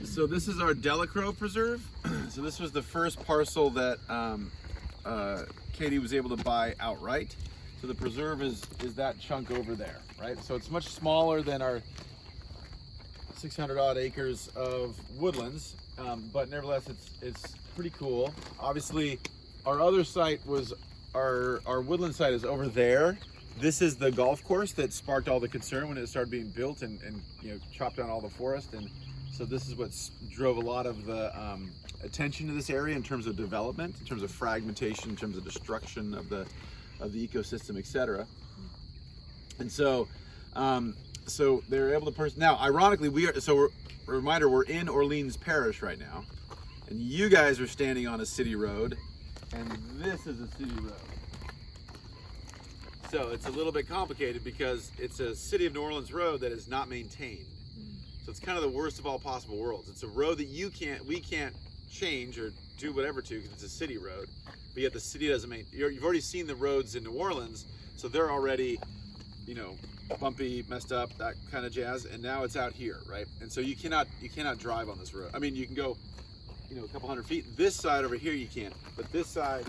So this is our Delacroix preserve. So this was the first parcel that Katie was able to buy outright. So the preserve is that chunk over there, right? So it's much smaller than our 600 odd acres of woodlands, but nevertheless it's pretty cool. Obviously, our other site was our woodland site is over there. This is the golf course that sparked all the concern when it started being built and chopped down all the forest, and so this is what drove a lot of the attention to this area in terms of development, in terms of fragmentation, in terms of destruction of the ecosystem, etc. And so so they're able to purchase. Now, ironically, we're in Orleans Parish right now, and you guys are standing on a city road, and this is a city road. So it's a little bit complicated because it's a City of New Orleans road that is not maintained. So it's kind of the worst of all possible worlds. It's a road that we can't change or do whatever to because it's a city road, but yet the city doesn't maintain. You've already seen the roads in New Orleans, so they're already, bumpy, messed up, that kind of jazz, and now it's out here, right? And so you cannot drive on this road. I mean, you can go, a couple hundred feet. This side over here you can't, but this side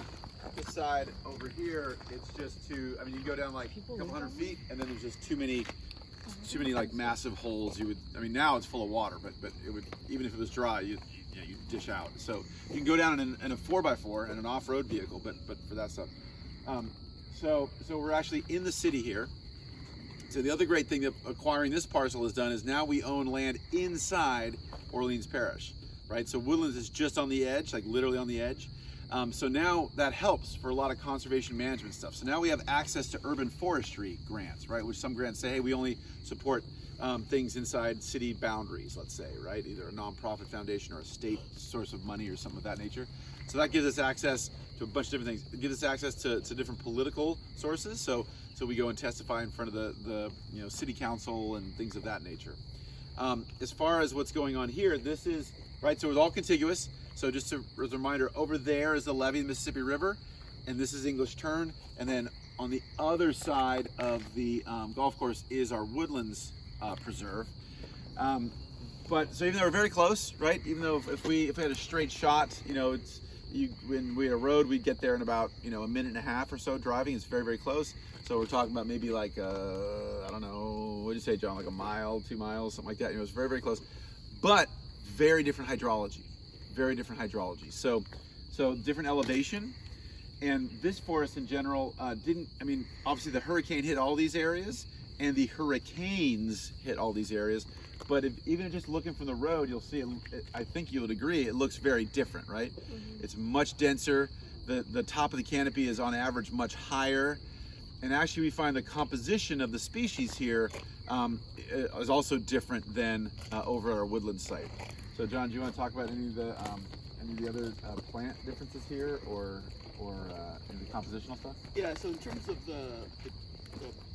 over here, it's just you can go down like a couple hundred feet, and then there's just too many like massive holes. Now it's full of water, but it would, even if it was dry, you'd dish out. So you can go down in a 4x4 and an off-road vehicle, but for that stuff. So we're actually in the city here. So the other great thing that acquiring this parcel has done is now we own land inside Orleans Parish, right? So Woodlands is just on the edge, like literally on the edge. So now that helps for a lot of conservation management stuff. So now we have access to urban forestry grants, right? Which some grants say, hey, we only support things inside city boundaries, let's say, right? Either a nonprofit foundation or a state source of money or something of that nature. So that gives us access to a bunch of different things. It gives us access to different political sources. So we go and testify in front of the city council and things of that nature. As far as what's going on here, this is, right, so it's all contiguous. So just as a reminder, over there is the levee of the Mississippi River, and this is English Turn. And then on the other side of the golf course is our Woodlands Preserve. But so even though we're very close, right? Even though if we had a straight shot, when we had a road, we'd get there in about a minute and a half or so driving. It's very, very close. So we're talking about maybe like I don't know, what did you say, John? Like a mile, 2 miles, something like that. It's very, very close, but very different hydrology. Very different hydrology. So different elevation, and this forest in general obviously the hurricane hit all these areas, and the hurricanes hit all these areas. But even just looking from the road, you'll see I think you would agree, it looks very different, right? Mm-hmm. It's much denser. The top of the canopy is on average much higher, and actually we find the composition of the species here is also different than over at our woodland site. So John, do you want to talk about any of the other plant differences here, or any of the compositional stuff? Yeah. So in terms of the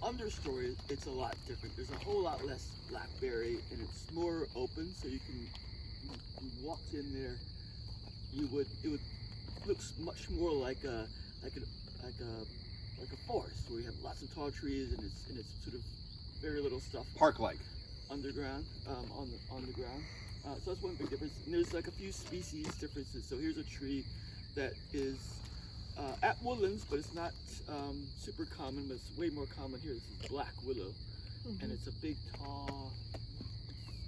understory, it's a lot different. There's a whole lot less blackberry, and it's more open. So you walked in there, it would looks much more like a forest where you have lots of tall trees, and it's sort of very little stuff Park-like underground on the ground. So that's one big difference. And there's like a few species differences. So here's a tree that is at Woodlands, but it's not super common, but it's way more common here. This is black willow, and it's a big, tall,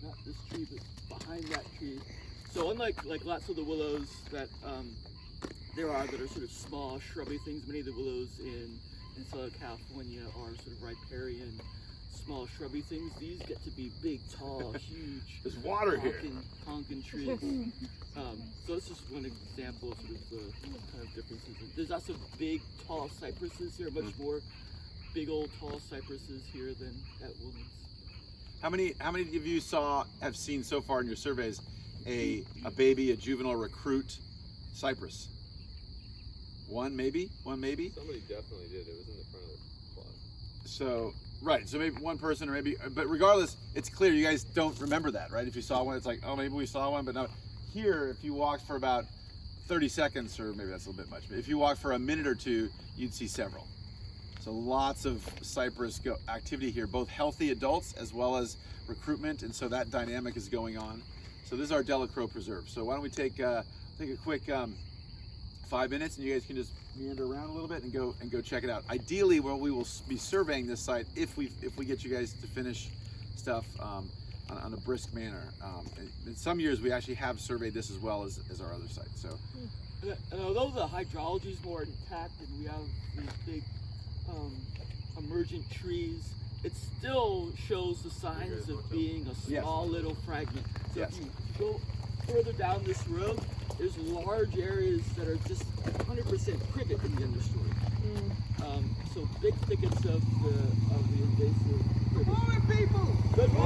not this tree, but behind that tree. So unlike lots of the willows that there are that are sort of small, shrubby things, many of the willows in Southern California are sort of riparian, small shrubby things. These get to be big, tall, huge. There's water here. Honking trees. So this is one example of sort of the kind of differences. There's also big, tall cypresses here. Much more big, old, tall cypresses here than at Woodlands. How many of you have seen so far in your surveys a juvenile recruit cypress? One maybe. Somebody definitely did. It was in the front of the plot. So. Right, so maybe one person, or maybe, but regardless, it's clear you guys don't remember that, right? If you saw one, it's like, oh, maybe we saw one, but no. Here, if you walked for about 30 seconds, or maybe that's a little bit much, but if you walked for a minute or two, you'd see several. So lots of cypress activity here, both healthy adults as well as recruitment, and so that dynamic is going on. So this is our Delacroix Preserve. So why don't we take a quick 5 minutes, and you guys can just meander around a little bit and go check it out. Ideally, well, we will be surveying this site if we get you guys to finish stuff on a brisk manner. In some years, we actually have surveyed this as well as our other sites. So, and although the hydrology is more intact and we have these big emergent trees, it still shows the signs of being a small little fragment. So if you go further down this road, there's large areas that are just 100% privet in the understory. So big thickets of the invasive privet. Good morning, people! Good morning!